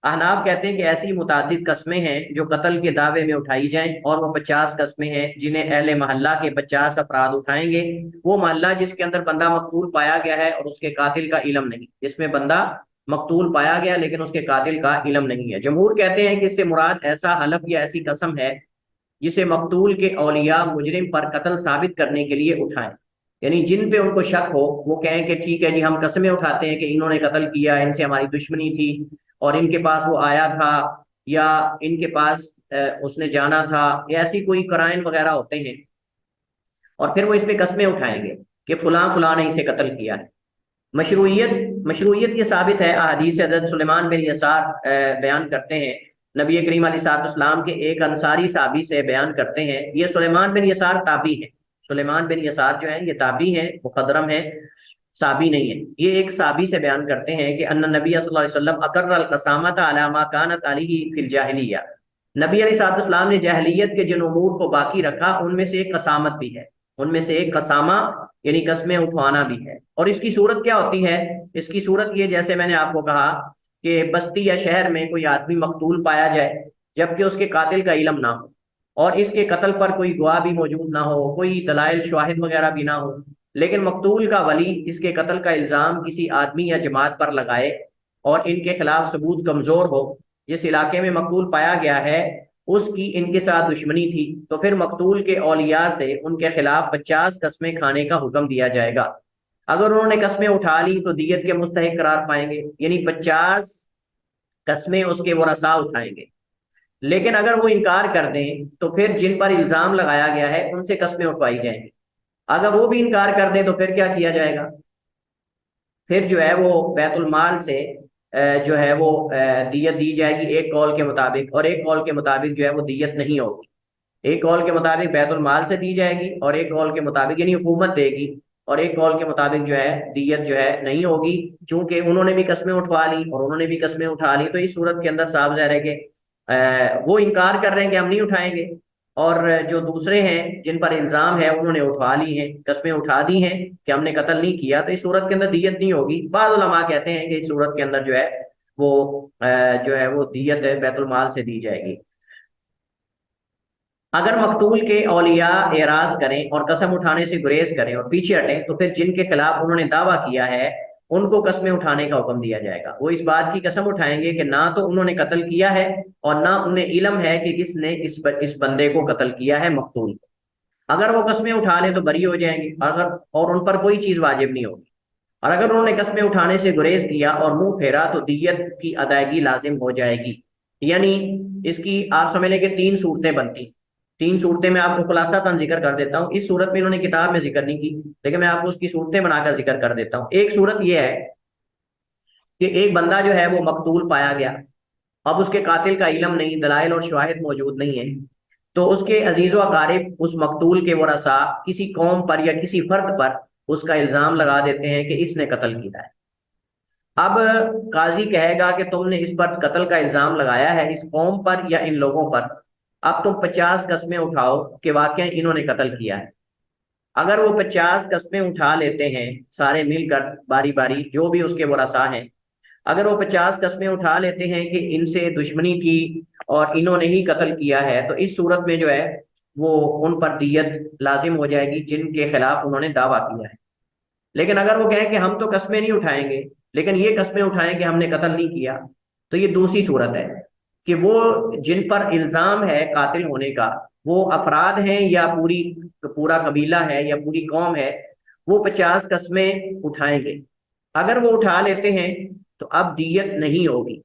احناف کہتے ہیں کہ ایسی متعدد قسمیں ہیں جو قتل کے دعوے میں اٹھائی جائیں، اور وہ 50 قسمیں ہیں جنہیں اہل محلہ کے 50 افراد اٹھائیں گے. وہ محلہ جس کے اندر بندہ مقتول پایا گیا ہے اور اس کے قاتل کا علم نہیں، جس میں بندہ مقتول پایا گیا لیکن اس کے قاتل کا علم نہیں ہے. جمہور کہتے ہیں کہ اس سے مراد ایسا حلف یا ایسی قسم ہے جسے مقتول کے اولیاء مجرم پر قتل ثابت کرنے کے لیے اٹھائیں. یعنی جن پہ ان کو شک ہو وہ کہیں کہ ٹھیک ہے جی ہم قسمیں اٹھاتے ہیں کہ انہوں نے قتل کیا، ان سے ہماری دشمنی تھی اور ان کے پاس وہ آیا تھا، یا ان کے پاس اس نے جانا تھا، یا ایسی کوئی کرائم وغیرہ ہوتے ہیں، اور پھر وہ اس پہ قسمیں اٹھائیں گے کہ فلاں فلاں نے اسے قتل کیا ہے. مشروعیت یہ ثابت ہے، احادیث حضرت سلیمان بن یسار بیان کرتے ہیں، نبی کریم علیہ الصلوۃ والسلام کے ایک انصاری صحابی سے بیان کرتے ہیں. یہ سلیمان بن یسار تابعی ہیں، سلیمان بن یسار جو ہیں یہ تابعی ہیں، مخضرم ہیں، صحابی نہیں ہے. یہ ایک صحابی سے بیان کرتے ہیں کہ ان نبی صلی اللہ علیہ وسلم اقر القسامۃ علی ما کانت علیہ فی الجاہلیہ، نبی علیہ الصلوۃ والسلام نے جاہلیت کے جن امور کو باقی رکھا ان میں سے ایک قسامت بھی ہے، ان میں سے ایک قسامہ یعنی قسمیں اٹھوانا بھی ہے. اور اس کی صورت کیا ہوتی ہے؟ اس کی صورت یہ جیسے میں نے آپ کو کہا کہ بستی یا شہر میں کوئی آدمی مقتول پایا جائے جبکہ اس کے قاتل کا علم نہ ہو، اور اس کے قتل پر کوئی گواہ بھی موجود نہ ہو، کوئی دلائل شواہد وغیرہ بھی نہ ہو، لیکن مقتول کا ولی اس کے قتل کا الزام کسی آدمی یا جماعت پر لگائے اور ان کے خلاف ثبوت کمزور ہو، جس علاقے میں مقتول پایا گیا ہے اس کی ان کے ساتھ دشمنی تھی، تو پھر مقتول کے اولیاء سے ان کے خلاف 50 قسمیں کھانے کا حکم دیا جائے گا۔ اگر انہوں نے قسمیں اٹھا لی تو دیت کے مستحق قرار پائیں گے، یعنی 50 قسمیں اس کے ورثاء اٹھائیں گے۔ لیکن اگر وہ انکار کر دیں تو پھر جن پر الزام لگایا گیا ہے ان سے قسمیں اٹھوائی جائیں گی۔ اگر وہ بھی انکار کر دیں تو پھر کیا کیا جائے گا؟ پھر جو ہے وہ بیت المال سے جو ہے وہ دیت دی جائے گی ایک قول کے مطابق، اور ایک قول کے مطابق جو ہے وہ دیت نہیں ہوگی۔ ایک قول کے مطابق بیت المال سے دی جائے گی، اور ایک قول کے مطابق یعنی حکومت دے گی، اور ایک قول کے مطابق جو ہے دیت جو ہے نہیں ہوگی، چونکہ انہوں نے بھی قسمیں اٹھوا لی اور انہوں نے بھی قسمیں اٹھا لی۔ تو اس صورت کے اندر صاف ظاہر ہے کہ وہ انکار کر رہے ہیں کہ ہم نہیں اٹھائیں گے، اور جو دوسرے ہیں جن پر الزام ہے انہوں نے اٹھوا لی ہیں، قسمیں اٹھا دی ہیں کہ ہم نے قتل نہیں کیا، تو اس صورت کے اندر دیت نہیں ہوگی۔ بعض علماء کہتے ہیں کہ اس صورت کے اندر جو ہے وہ جو ہے وہ دیت بیت المال سے دی جائے گی۔ اگر مقتول کے اولیاء اعراض کریں اور قسم اٹھانے سے گریز کریں اور پیچھے ہٹیں تو پھر جن کے خلاف انہوں نے دعویٰ کیا ہے ان کو قسمیں اٹھانے کا حکم دیا جائے گا۔ وہ اس بات کی قسم اٹھائیں گے کہ نہ تو انہوں نے قتل کیا ہے اور نہ انہیں علم ہے کہ کس نے اس بندے کو قتل کیا ہے، مقتول کو۔ اگر وہ قسمیں اٹھا لیں تو بری ہو جائیں گے، اور ان پر کوئی چیز واجب نہیں ہوگی، اور اگر انہوں نے قسمیں اٹھانے سے گریز کیا اور منہ پھیرا تو دیت کی ادائیگی لازم ہو جائے گی۔ یعنی اس کی آپ سمجھ لیں کہ 3 صورتیں بنتی۔ 3 صورتیں میں آپ کو خلاصہ تن ذکر کر دیتا ہوں۔ اس صورت میں انہوں نے کتاب میں ذکر نہیں کی، لیکن میں آپ کو اس کی صورتیں بنا کر ذکر کر دیتا ہوں۔ ایک صورت یہ ہے کہ ایک بندہ جو ہے وہ مقتول پایا گیا، اب اس کے قاتل کا علم نہیں، دلائل اور شواہد موجود نہیں ہے، تو اس کے عزیز و اقارب اس مقتول کے ورثاء کسی قوم پر یا کسی فرد پر اس کا الزام لگا دیتے ہیں کہ اس نے قتل کیا ہے۔ اب قاضی کہے گا کہ تم نے اس پر قتل کا الزام لگایا ہے اس قوم پر یا ان لوگوں پر، اب تم 50 قسمیں اٹھاؤ کہ واقعا انہوں نے قتل کیا ہے۔ اگر وہ 50 قسمیں اٹھا لیتے ہیں سارے مل کر باری باری، جو بھی اس کے ورثاء ہیں، اگر وہ 50 قسمیں اٹھا لیتے ہیں کہ ان سے دشمنی تھی اور انہوں نے ہی قتل کیا ہے، تو اس صورت میں جو ہے وہ ان پر دیت لازم ہو جائے گی جن کے خلاف انہوں نے دعویٰ کیا ہے۔ لیکن اگر وہ کہیں کہ ہم تو قسمیں نہیں اٹھائیں گے لیکن یہ قسمیں اٹھائیں کہ ہم نے قتل نہیں کیا، تو یہ دوسری صورت ہے کہ وہ جن پر الزام ہے قاتل ہونے کا وہ افراد ہیں یا پورا قبیلہ ہے یا پوری قوم ہے، وہ 50 قسمیں اٹھائیں گے۔ اگر وہ اٹھا لیتے ہیں تو اب دیت نہیں ہوگی،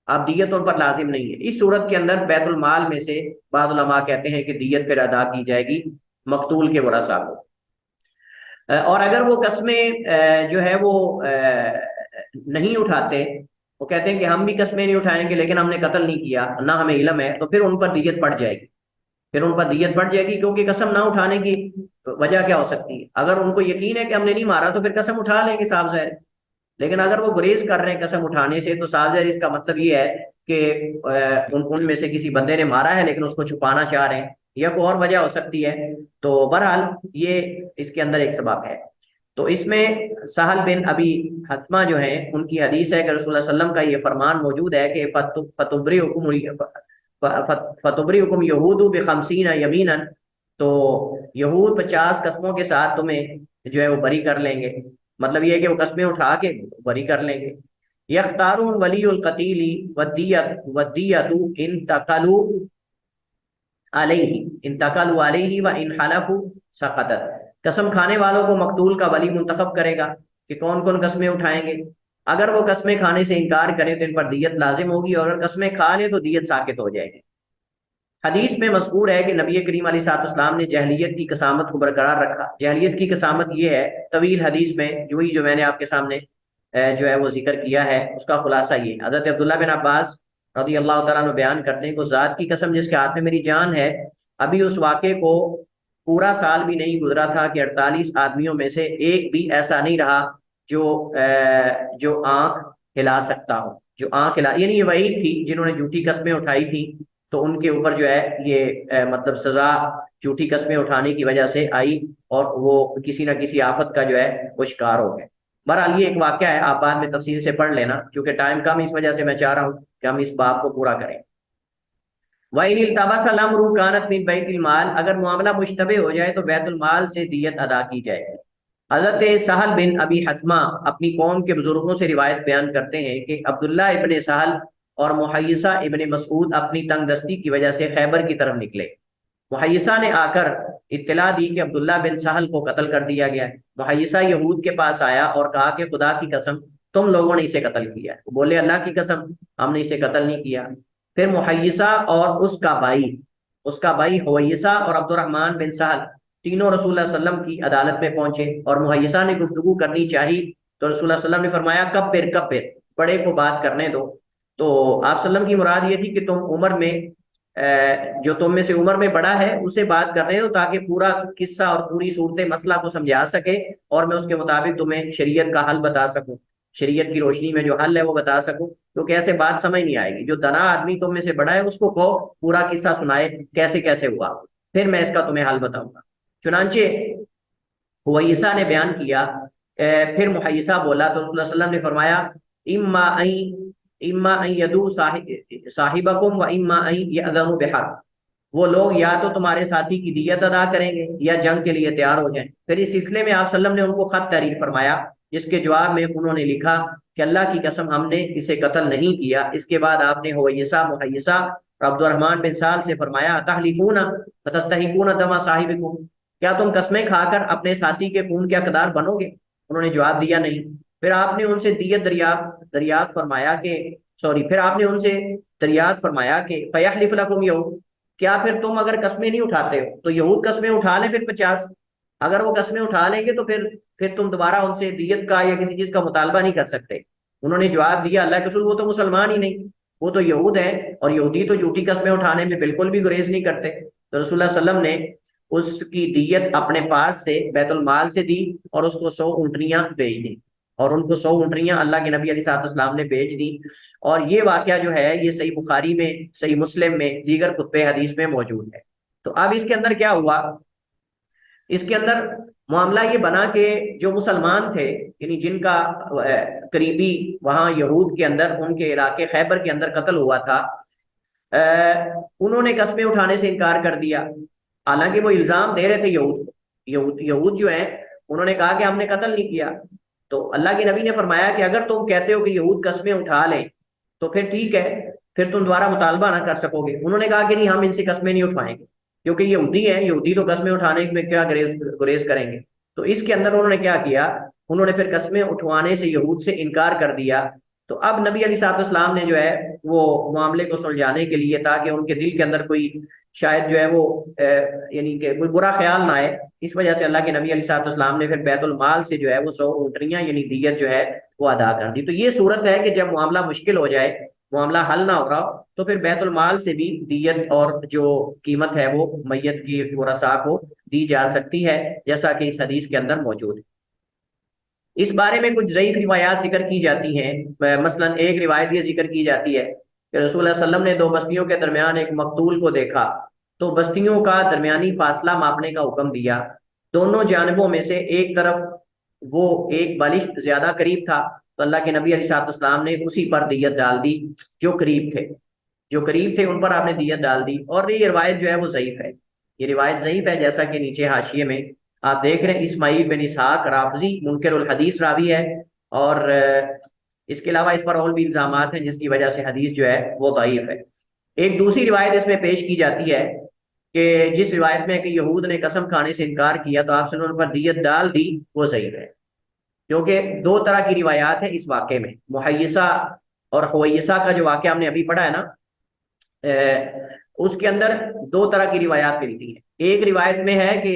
اب دیت ان پر لازم نہیں ہے۔ اس صورت کے اندر بیت المال میں سے بعض علماء کہتے ہیں کہ دیت پھر ادا کی جائے گی مقتول کے ورثاء کو۔ اور اگر وہ قسمیں جو ہے وہ نہیں اٹھاتے، وہ کہتے ہیں کہ ہم بھی قسمیں نہیں اٹھائیں گے لیکن ہم نے قتل نہیں کیا، نہ ہمیں علم ہے، تو پھر ان پر دیت پڑ جائے گی، پھر ان پر دیت پڑ جائے گی، کیونکہ قسم نہ اٹھانے کی وجہ کیا ہو سکتی ہے؟ اگر ان کو یقین ہے کہ ہم نے نہیں مارا تو پھر قسم اٹھا لیں گے صاف ظاہر، لیکن اگر وہ گریز کر رہے ہیں قسم اٹھانے سے تو صاف ظاہر اس کا مطلب یہ ہے کہ ان میں سے کسی بندے نے مارا ہے لیکن اس کو چھپانا چاہ رہے ہیں، یا کوئی اور وجہ ہو سکتی ہے۔ تو بہرحال یہ اس کے اندر ایک سبب ہے۔ تو اس میں سہل بن ابی حتمہ جو ہیں ان کی حدیث ہے کہ رسول اللہ صلی اللہ علیہ وسلم کا یہ فرمان موجود ہے کہ فتبریکم یہود بخمسین یمینا، تو یہود 50 قسموں کے ساتھ تمہیں جو ہے وہ بری کر لیں گے، مطلب یہ ہے کہ وہ قسمیں اٹھا کے بری کر لیں گے۔ یختارون ولی القتیل والدیۃ انتقلوا علیہ وان حلفوا سقطت، قسم کھانے والوں کو مقتول کا ولی منتخب کرے گا کہ کون کون قسمیں اٹھائیں گے۔ اگر وہ قسمیں کھانے سے انکار کریں تو ان پر دیت لازم ہوگی، اور اگر قسمیں کھا لیں تو دیت ساقط ہو جائے گی۔ حدیث میں مذکور ہے کہ نبی کریم علیہ الصلوۃ والسلام نے جاہلیت کی قسامت کو برقرار رکھا۔ جاہلیت کی قسامت یہ ہے، طویل حدیث میں جو میں نے آپ کے سامنے جو ہے وہ ذکر کیا ہے اس کا خلاصہ یہ۔ حضرت عبداللہ بن عباس رضی اللہ تعالیٰ عنہ بیان کرتے ہیں کہ ذات کی قسم جس کے ہاتھ میں میری جان ہے، ابھی اس واقعے کو پورا سال بھی نہیں گزرا تھا کہ 48 آدمیوں میں سے ایک بھی ایسا نہیں رہا جو آنکھ ہلا سکتا ہو، جو آنکھ ہلا، یعنی یہ وہی تھی جنہوں نے جھوٹی قسمیں اٹھائی تھی تو ان کے اوپر جو ہے یہ مطلب سزا جھوٹی قسمیں اٹھانے کی وجہ سے آئی، اور وہ کسی نہ کسی آفت کا جو ہے وہ شکار ہو گئے۔ بہرحال یہ ایک واقعہ ہے، آپ بعد میں تفصیل سے پڑھ لینا، کیونکہ ٹائم کم، اس وجہ سے میں چاہ رہا ہوں کہ ہم اس باب کو پورا کریں۔ وَإِنِ الْتَبَسَ الْأَمْرُ كَانَتْ مِنْ بَيْتِ الْمَالِ، اگر معاملہ مشتبہ ہو جائے تو بیت المال سے دیت ادا کی جائے گی۔ حضرت سہل بن ابی حتمہ اپنی قوم کے بزرگوں سے روایت بیان کرتے ہیں کہ عبداللہ ابن سہل اور محیصہ ابن مسعود اپنی تنگ دستی کی وجہ سے خیبر کی طرف نکلے۔ محیصہ نے آ کر اطلاع دی کہ عبداللہ بن سہل کو قتل کر دیا گیا ہے۔ محیصہ یہود کے پاس آیا اور کہا کہ خدا کی قسم تم لوگوں نے اسے قتل کیا ہے۔ وہ بولے اللہ کی قسم ہم نے اسے قتل نہیں کیا۔ پھر محیصہ اور اس کا بھائی حویصہ اور عبد الرحمن بن سہل تینوں رسول اللہ صلی اللہ علیہ وسلم کی عدالت میں پہنچے، اور محیصہ نے گفتگو کرنی چاہی تو رسول اللہ صلی اللہ علیہ وسلم نے فرمایا کبر بڑے کو بات کرنے دو۔ تو آپ صلی اللہ علیہ وسلم کی مراد یہ تھی کہ تم عمر میں جو تم میں سے عمر میں بڑا ہے اسے بات کر رہے ہو، تاکہ پورا قصہ اور پوری صورت مسئلہ کو سمجھا سکے اور میں اس کے مطابق تمہیں شریعت کا حل بتا سکوں، شریعت کی روشنی میں جو حل ہے وہ بتا سکوں، کیونکہ ایسے بات سمجھ نہیں آئے گی۔ جو دنا آدمی تم میں سے بڑا ہے اس کو کہو پورا قصہ سنائے کیسے کیسے ہوا، پھر میں اس کا تمہیں حل بتاؤں گا۔ چنانچہ حویصہ نے بیان کیا، پھر محیصہ بولا تو رسول اللہ صلی اللہ علیہ وسلم نے فرمایا اما ان یدو صاحبکم و اما ان یأذنوا بحرب، وہ لوگ یا تو تمہارے ساتھی کی دیت ادا کریں گے یا جنگ کے لیے تیار ہو جائیں۔ پھر اس سلسلے میں آپ صلی اللہ علیہ وسلم نے ان کو خط تحریر فرمایا، جس کے جواب میں انہوں نے لکھا کہ اللہ کی قسم ہم نے اسے قتل نہیں کیا۔ اس کے بعد آپ نے حویصہ، محیصہ اور عبد الرحمن بن سہل سے فرمایا تحلفون فتستحقون دم صاحبکم، کیا تم قسمیں کھا کر اپنے ساتھی کے خون کے حقدار بنو گے؟ انہوں نے جواب دیا نہیں۔ پھر آپ نے ان سے دیت دریافت فرمایا کہ فیحلف لکم یہود، کیا پھر تم اگر قسمیں نہیں اٹھاتے ہو تو یہود قسمیں اٹھا لیں پھر 50، اگر وہ قسمیں اٹھا لیں گے تو پھر تم دوبارہ ان سے دیت کا یا کسی چیز کا مطالبہ نہیں کر سکتے۔ انہوں نے جواب دیا اللہ کے رسول وہ تو مسلمان ہی نہیں، وہ تو یہود ہیں، اور یہودی تو جھوٹی قسمیں اٹھانے میں بالکل بھی گریز نہیں کرتے۔ تو رسول اللہ صلی اللہ علیہ وسلم نے اس کی دیت اپنے پاس سے بیت المال سے دی اور اس کو 100 اونٹنیاں بھیج دی، اور ان کو 100 اونٹنیاں اللہ کے نبی علیہ الصلوۃ والسلام نے بھیج دی۔ اور یہ واقعہ جو ہے یہ صحیح بخاری میں، صحیح مسلم میں، دیگر کتب حدیث میں موجود ہے۔ تو اب اس کے اندر کیا ہوا، اس کے اندر معاملہ یہ بنا کہ جو مسلمان تھے، یعنی جن کا قریبی وہاں یہود کے اندر، ان کے علاقے خیبر کے اندر قتل ہوا تھا، انہوں نے قسمیں اٹھانے سے انکار کر دیا، حالانکہ وہ الزام دے رہے تھے یہود جو ہیں، انہوں نے کہا کہ ہم نے قتل نہیں کیا۔ تو اللہ کے نبی نے فرمایا کہ اگر تم کہتے ہو کہ یہود قسمیں اٹھا لیں تو پھر ٹھیک ہے، پھر تم دوبارہ مطالبہ نہ کر سکو گے۔ انہوں نے کہا کہ نہیں، ہم ان سے قسمیں نہیں اٹھوائیں گے، کیونکہ یہودی ہیں، یہودی تو قسمیں اٹھانے میں کیا گریز کریں گے۔ تو اس کے اندر انہوں نے کیا کیا، انہوں نے پھر قسمیں اٹھوانے سے یہود سے انکار کر دیا۔ تو اب نبی علیہ الصلوۃ والسلام نے جو ہے وہ معاملے کو سلجھانے کے لیے، تاکہ ان کے دل کے اندر کوئی شاید جو ہے وہ یعنی کہ کوئی برا خیال نہ آئے، اس وجہ سے اللہ کے نبی علیہ الصلوۃ والسلام نے پھر بیت المال سے جو ہے وہ 100 اونٹنیاں یعنی دیت جو ہے وہ ادا کر دی۔ تو یہ صورت ہے کہ جب معاملہ مشکل ہو جائے، معاملہ حل نہ ہو رہا ہو، تو پھر بیت المال سے بھی دیت اور جو قیمت ہے وہ میت کی ورثاء کو دی جا سکتی ہے، جیسا کہ اس حدیث کے اندر موجود ہے۔ اس بارے میں کچھ ضعیف روایات ذکر کی جاتی ہیں، مثلا ایک روایت یہ ذکر کی جاتی ہے کہ رسول اللہ صلی اللہ علیہ وسلم نے 2 بستیوں کے درمیان ایک مقتول کو دیکھا تو بستیوں کا درمیانی فاصلہ ماپنے کا حکم دیا، دونوں جانبوں میں سے ایک طرف وہ ایک بالشت زیادہ قریب تھا تو اللہ کے نبی علیہ الصلوۃ والسلام نے اسی پر دیت ڈال دی، جو قریب تھے ان پر آپ نے دیت ڈال دی۔ اور یہ روایت جو ہے وہ ضعیف ہے، یہ روایت ضعیف ہے، جیسا کہ نیچے حاشیے میں آپ دیکھ رہے ہیں، اسماعیل بن اسحاق رافضی منکر الحدیث راوی ہے، اور اس کے علاوہ اس پر اور بھی الزامات ہیں جس کی وجہ سے حدیث جو ہے وہ ضعیف ہے۔ ایک دوسری روایت اس میں پیش کی جاتی ہے کہ جس روایت میں کہ یہود نے قسم کھانے سے انکار کیا تو آپ سے انہوں نے پر دیت ڈال دی، وہ ضعیف ہے، کیونکہ 2 طرح کی روایات ہیں اس واقعے میں۔ محیصہ اور حویصہ کا جو واقعہ ہم نے ابھی پڑھا ہے نا، اس کے اندر 2 طرح کی روایات ملتی ہیں۔ ایک روایت میں ہے کہ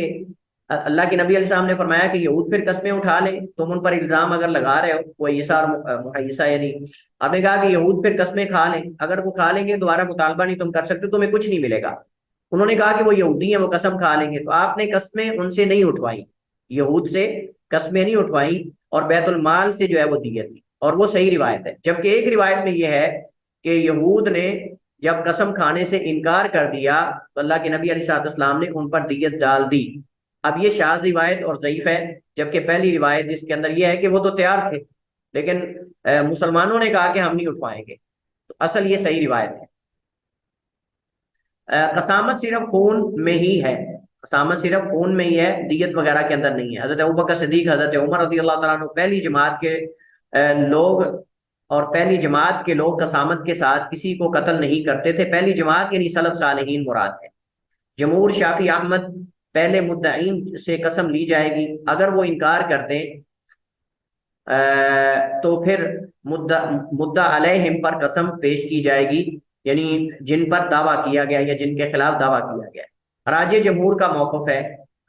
اللہ کے نبی علیہ السلام نے فرمایا کہ یہود پھر قسمیں اٹھا لیں، تم ان پر الزام اگر لگا رہے ہو، حویصہ اور محیصہ، یعنی آپ نے کہا کہ یہود پھر قسمیں کھا لیں، اگر وہ کھا لیں گے دوبارہ مطالبہ نہیں تم کر سکتے، تمہیں کچھ نہیں ملے گا۔ انہوں نے کہا کہ وہ یہودی ہیں، وہ قسم کھا لیں گے، تو آپ نے قسمیں ان سے نہیں اٹھوائی، یہود سے قسمیں نہیں اٹھوائی، اور بیت المال سے جو ہے وہ دیت دی، اور وہ صحیح روایت ہے۔ جبکہ ایک روایت میں یہ ہے کہ یہود نے جب قسم کھانے سے انکار کر دیا تو اللہ کے نبی علیہ الصلوۃ والسلام نے ان پر دیت ڈال دی۔ اب یہ شاذ روایت اور ضعیف ہے، جبکہ پہلی روایت جس کے اندر یہ ہے کہ وہ تو تیار تھے لیکن مسلمانوں نے کہا کہ ہم نہیں اٹھوائیں گے، تو اصل یہ صحیح روایت ہے۔ قسامت صرف خون میں ہی ہے، قسامت صرف خون میں ہی ہے، دیت وغیرہ کے اندر نہیں ہے۔ حضرت ابوبکر صدیق، حضرت عمر رضی اللہ تعالیٰ عنہ، پہلی جماعت کے لوگ اور پہلی جماعت کے لوگ قسامت کے ساتھ کسی کو قتل نہیں کرتے تھے۔ پہلی جماعت یعنی سلف صالحین مراد ہے۔ جمہور، شافعی، احمد، پہلے مدعین سے قسم لی جائے گی، اگر وہ انکار کر دیں تو پھر مدعا علیہم پر قسم پیش کی جائے گی، یعنی جن پر دعویٰ کیا گیا یا جن کے خلاف دعویٰ کیا گیا۔ راجح جمہور کا موقف ہے،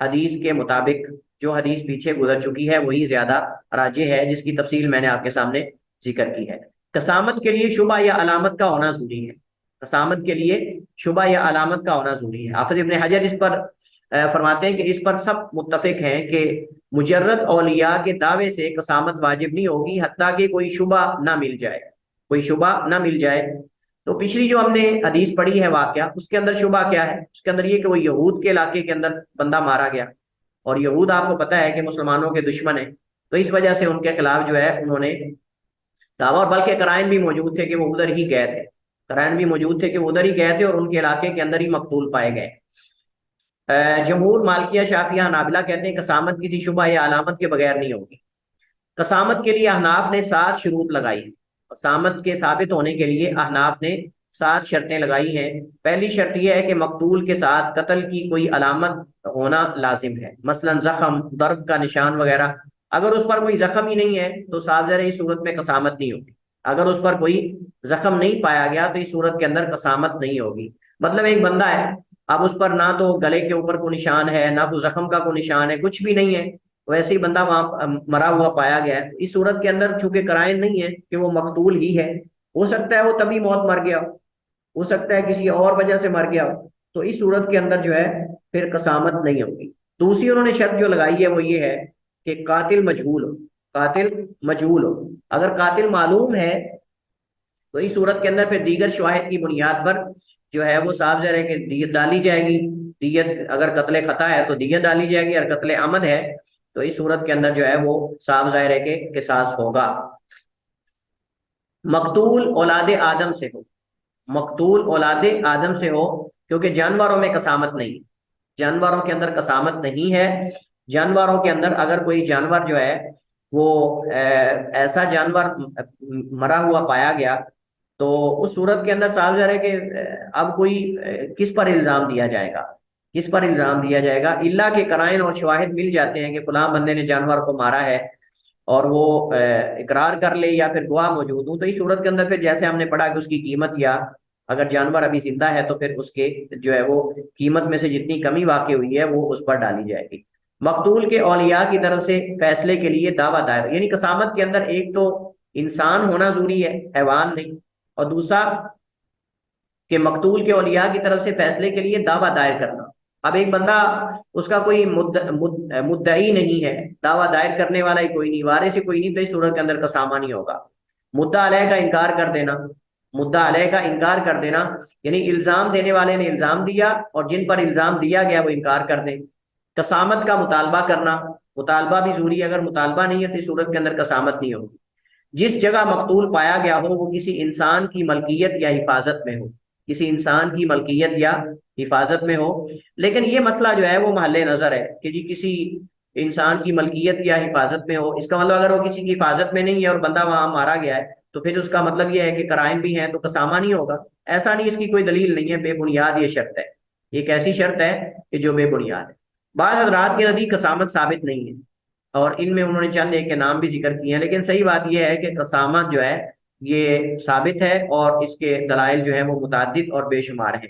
حدیث کے مطابق جو حدیث پیچھے گزر چکی ہے وہی زیادہ راجح ہے، جس کی تفصیل میں نے آپ کے سامنے ذکر کی ہے۔ قسامت کے لیے شبہ یا علامت کا ہونا ضروری ہے، قسامت کے لیے شبہ یا علامت کا ہونا ضروری ہے۔ حافظ ابن حجر اس پر فرماتے ہیں کہ اس پر سب متفق ہیں کہ مجرد اولیاء کے دعوے سے قسامت واجب نہیں ہوگی حتیٰ کہ کوئی شبہ نہ مل جائے، کوئی شبہ نہ مل جائے۔ تو پچھلی جو ہم نے حدیث پڑھی ہے واقعہ، اس کے اندر شبہ کیا ہے؟ اس کے اندر یہ کہ وہ یہود کے علاقے کے اندر بندہ مارا گیا، اور یہود آپ کو پتہ ہے کہ مسلمانوں کے دشمن ہیں، تو اس وجہ سے ان کے خلاف جو ہے انہوں نے دعویٰ، اور بلکہ قرائن بھی موجود تھے کہ وہ ادھر ہی گئے تھے، قرائن بھی موجود تھے کہ وہ ادھر ہی گئے تھے اور ان کے علاقے کے اندر ہی مقتول پائے گئے۔ جمہور، مالکیہ، شافعیہ، حنابلہ کہتے ہیں قسامت کی شبہ یا علامت کے بغیر نہیں ہوگی۔ قسامت کے لیے احناف نے 7 شروط لگائی ہیں، قسامت کے ثابت ہونے کے لیے احناف نے 7 شرطیں لگائی ہیں۔ پہلی شرط یہ ہے کہ مقتول کے ساتھ قتل کی کوئی علامت ہونا لازم ہے، مثلا زخم، ضرب کا نشان وغیرہ۔ اگر اس پر کوئی زخم ہی نہیں ہے تو صاف ظاہر ہے اس صورت میں قسامت نہیں ہوگی۔ اگر اس پر کوئی زخم نہیں پایا گیا تو اس صورت کے اندر قسامت نہیں ہوگی۔ مطلب ایک بندہ ہے، اب اس پر نہ تو گلے کے اوپر کوئی نشان ہے، نہ کوئی زخم کا کوئی نشان ہے، کچھ بھی نہیں ہے، ویسے ہی بندہ وہاں مرا ہوا پایا گیا ہے، اس صورت کے اندر چونکہ قرائن نہیں ہے کہ وہ مقتول ہی ہے، ہو سکتا ہے وہ تبھی موت مر گیا ہو سکتا ہے کسی اور وجہ سے مر گیا ہو، تو اس صورت کے اندر جو ہے پھر قسامت نہیں ہوگی۔ دوسری انہوں نے شرط جو لگائی ہے وہ یہ ہے کہ قاتل مجہول ہو، قاتل مجہول ہو۔ اگر قاتل معلوم ہے تو اس صورت کے اندر پھر دیگر شواہد کی بنیاد پر جو ہے وہ صاف ظاہر ہے کہ دیت ڈالی جائے گی۔ دیت اگر قتل خطا ہے تو دیت ڈالی جائے گی، اور قتل عمد ہے تو اس صورت کے اندر جو ہے وہ صاف ظاہر ہے کہ قصاص ہوگا۔ مقتول اولاد آدم سے ہو، مقتول اولاد آدم سے ہو، کیونکہ جانوروں میں قسامت نہیں، جانوروں کے اندر قسامت نہیں ہے۔ جانوروں کے اندر اگر کوئی جانور جو ہے وہ ایسا جانور مرا ہوا پایا گیا تو اس صورت کے اندر صاف ظاہر ہے کہ اب کوئی کس پر الزام دیا جائے گا، کس پر الزام دیا جائے گا؟ اللہ کے قرائن اور شواہد مل جاتے ہیں کہ فلاں بندے نے جانور کو مارا ہے اور وہ اقرار کر لے یا پھر گواہ موجود ہوں، تو اس صورت کے اندر پھر جیسے ہم نے پڑھا کہ اس کی قیمت، یا اگر جانور ابھی زندہ ہے تو پھر اس کے جو ہے وہ قیمت میں سے جتنی کمی واقع ہوئی ہے وہ اس پر ڈالی جائے گی۔ مقتول کے اولیاء کی طرف سے فیصلے کے لیے دعویٰ دائر، یعنی قسامت کے اندر ایک تو انسان ہونا ضروری ہے، حیوان نہیں، اور دوسرا کہ مقتول کے اولیاء کی طرف سے فیصلے کے لیے دعویٰ دائر کرنا۔ اب ایک بندہ، اس کا کوئی مدعی نہیں ہے، دعویٰ دائر کرنے والا ہی کوئی نہیں، وارث ہی کوئی نہیں، تو اس صورت کے اندر قسامہ نہیں ہوگا۔ مدعا علیہ کا انکار کر دینا، مدعا علیہ کا انکار کر دینا یعنی الزام دینے والے نے الزام دیا اور جن پر الزام دیا گیا وہ انکار کر دیں۔ قسامت کا مطالبہ کرنا، مطالبہ بھی ضروری ہے، اگر مطالبہ نہیں ہے تو اس صورت کے اندر قسامت نہیں ہوگی۔ جس جگہ مقتول پایا گیا ہو وہ کسی انسان کی ملکیت یا حفاظت میں ہو، کسی انسان کی ملکیت یا حفاظت میں ہو، لیکن یہ مسئلہ جو ہے وہ محل نظر ہے کہ جی کسی انسان کی ملکیت یا حفاظت میں ہو، اس کا مطلب اگر وہ کسی کی حفاظت میں نہیں ہے اور بندہ وہاں مارا گیا ہے تو پھر اس کا مطلب یہ ہے کہ قرائن بھی ہیں تو قسامہ نہیں ہوگا۔ ایسا نہیں، اس کی کوئی دلیل نہیں ہے، بے بنیاد یہ شرط ہے، یہ ایک ایسی شرط ہے کہ جو بے بنیاد ہے۔ بعض حضرات کے نزدیک قسامت ثابت نہیں ہے، اور ان میں انہوں نے چند ایک کے نام بھی ذکر کیے ہیں، لیکن صحیح بات یہ ہے کہ قسامت جو ہے یہ ثابت ہے اور اس کے دلائل جو ہیں وہ متعدد اور بے شمار ہیں۔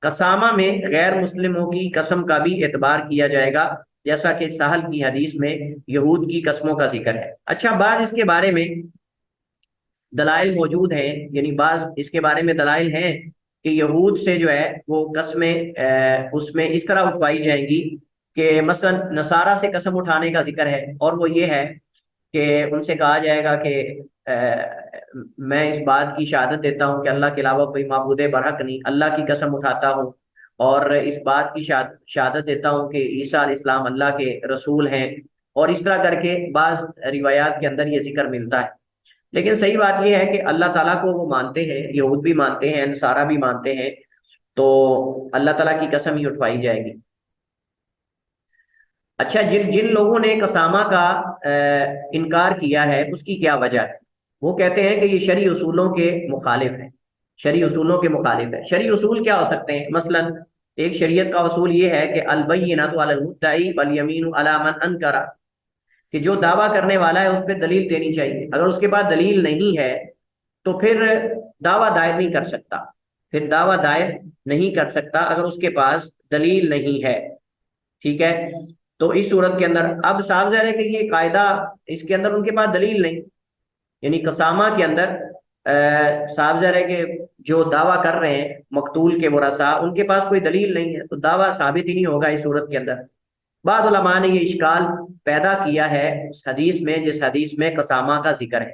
قسامہ میں غیر مسلموں کی قسم کا بھی اعتبار کیا جائے گا، جیسا کہ سہل کی حدیث میں یہود کی قسموں کا ذکر ہے۔ اچھا، بعض اس کے بارے میں دلائل موجود ہیں، یعنی بعض اس کے بارے میں دلائل ہیں کہ یہود سے جو ہے وہ قسمیں اس میں اس طرح اٹھوائی جائیں گی کہ مثلا نصارہ سے قسم اٹھانے کا ذکر ہے، اور وہ یہ ہے کہ ان سے کہا جائے گا کہ میں اس بات کی شہادت دیتا ہوں کہ اللہ کے علاوہ کوئی معبود برحق نہیں، اللہ کی قسم اٹھاتا ہوں، اور اس بات کی شہادت دیتا ہوں کہ عیسیٰ علیہ السلام اللہ کے رسول ہیں، اور اس طرح کر کے بعض روایات کے اندر یہ ذکر ملتا ہے۔ لیکن صحیح بات یہ ہے کہ اللہ تعالیٰ کو وہ مانتے ہیں، یہود بھی مانتے ہیں، نصارہ بھی مانتے ہیں، تو اللہ تعالیٰ کی قسم ہی اٹھوائی جائے گی۔ اچھا، جن جن لوگوں نے قسامہ کا انکار کیا ہے اس کی کیا وجہ ہے؟ وہ کہتے ہیں کہ یہ شرعی اصولوں کے مخالف ہے، شرعی اصولوں کے مخالف ہے۔ شرعی اصول کیا ہو سکتے ہیں؟ مثلا ایک شریعت کا اصول یہ ہے کہ البینۃ علی المدعی والیمین علی من انکر، کہ جو دعویٰ کرنے والا ہے اس پہ دلیل دینی چاہیے، اگر اس کے پاس دلیل نہیں ہے تو پھر دعویٰ دائر نہیں کر سکتا، پھر دعویٰ دائر نہیں کر سکتا اگر اس کے پاس دلیل نہیں ہے، ٹھیک ہے؟ تو اس صورت کے اندر اب صاف ظاہر ہے کہ یہ قاعدہ، اس کے اندر ان کے پاس دلیل نہیں، یعنی قسامہ کے اندر صاف ظاہر ہے کہ جو دعویٰ کر رہے ہیں مقتول کے ورثاء، ان کے پاس کوئی دلیل نہیں ہے، تو دعویٰ ثابت ہی نہیں ہوگا اس صورت کے اندر۔ بعض علماء نے یہ اشکال پیدا کیا ہے اس حدیث میں، جس حدیث میں قسامہ کا ذکر ہے،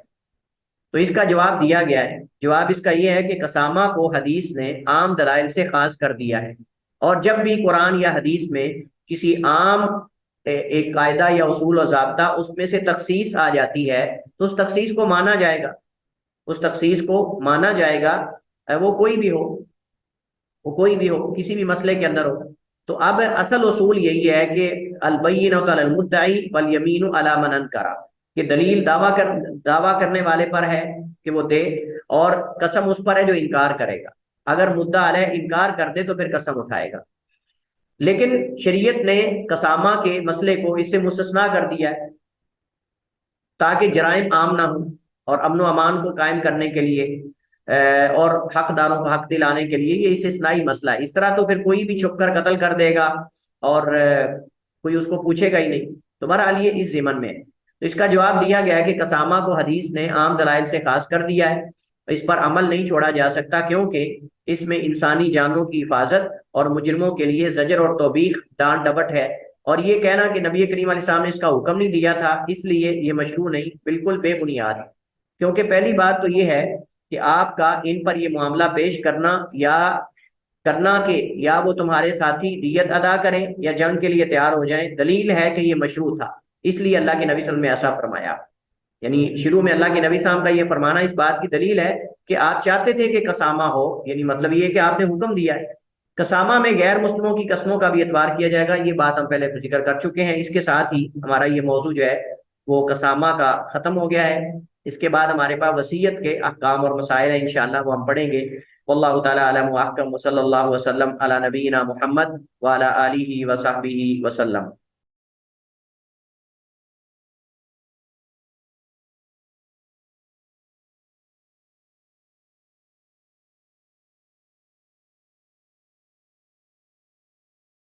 تو اس کا جواب دیا گیا ہے۔ جواب اس کا یہ ہے کہ قسامہ کو حدیث نے عام دلائل سے خاص کر دیا ہے، اور جب بھی قرآن یا حدیث میں کسی عام ایک قاعدہ یا اصول و ضابطہ اس میں سے تخصیص آ جاتی ہے تو اس تخصیص کو مانا جائے گا، اس تخصیص کو مانا جائے گا، وہ کوئی بھی ہو، وہ کوئی بھی ہو، کسی بھی مسئلے کے اندر ہو۔ تو اب اصل اصول یہی ہے کہ البینۃ علی المدعی والیمین علی من انکر، کہ دلیل دعویٰ کرنے والے پر ہے کہ وہ دے، اور قسم اس پر ہے جو انکار کرے گا۔ اگر مدعا علیہ انکار کر دے تو پھر قسم اٹھائے گا۔ لیکن شریعت نے قسامہ کے مسئلے کو اس سے مستثنا کر دیا ہے تاکہ جرائم عام نہ ہوں، اور امن و امان کو قائم کرنے کے لیے اور حقداروں کو حق دلانے کے لیے یہ استثنائی مسئلہ ہے۔ اس طرح تو پھر کوئی بھی چھپ کر قتل کر دے گا اور کوئی اس کو پوچھے گا ہی نہیں، تو بہرحال یہ اس ضمن میں ہے۔ تو اس کا جواب دیا گیا ہے کہ قسامہ کو حدیث نے عام دلائل سے خاص کر دیا ہے، اس پر عمل نہیں چھوڑا جا سکتا، کیونکہ اس میں انسانی جانوں کی حفاظت اور مجرموں کے لیے زجر اور توبیخ ڈانٹ ڈپٹ ہے، اور یہ کہنا کہ نبی کریم علیہ السلام نے اس کا حکم نہیں دیا تھا اس لیے یہ مشروع نہیں، بالکل بے بنیاد ہے۔ کیونکہ پہلی بات تو یہ ہے کہ آپ کا ان پر یہ معاملہ پیش کرنا کہ یا وہ تمہارے ساتھی دیت ادا کریں یا جنگ کے لیے تیار ہو جائیں، دلیل ہے کہ یہ مشروع تھا، اس لیے اللہ کے نبی صلی اللہ علیہ وسلم نے ایسا فرمایا۔ یعنی شروع میں اللہ کے نبی صلی اللہ علیہ وسلم کا یہ فرمانا اس بات کی دلیل ہے کہ آپ چاہتے تھے کہ قسامہ ہو، یعنی مطلب یہ کہ آپ نے حکم دیا ہے۔ قسامہ میں غیر مسلموں کی قسموں کا بھی اعتبار کیا جائے گا، یہ بات ہم پہلے ذکر کر چکے ہیں۔ اس کے ساتھ ہی ہمارا یہ موضوع جو ہے وہ قسامہ کا ختم ہو گیا ہے۔ اس کے بعد ہمارے پاس وصیت کے احکام اور مسائل ہیں، انشاءاللہ وہ ہم پڑھیں گے۔ واللہ تعالی اعلم واحکم، وصلی اللہ وسلم علی نبینا محمد وعلی آلہ وصحبہ وسلم۔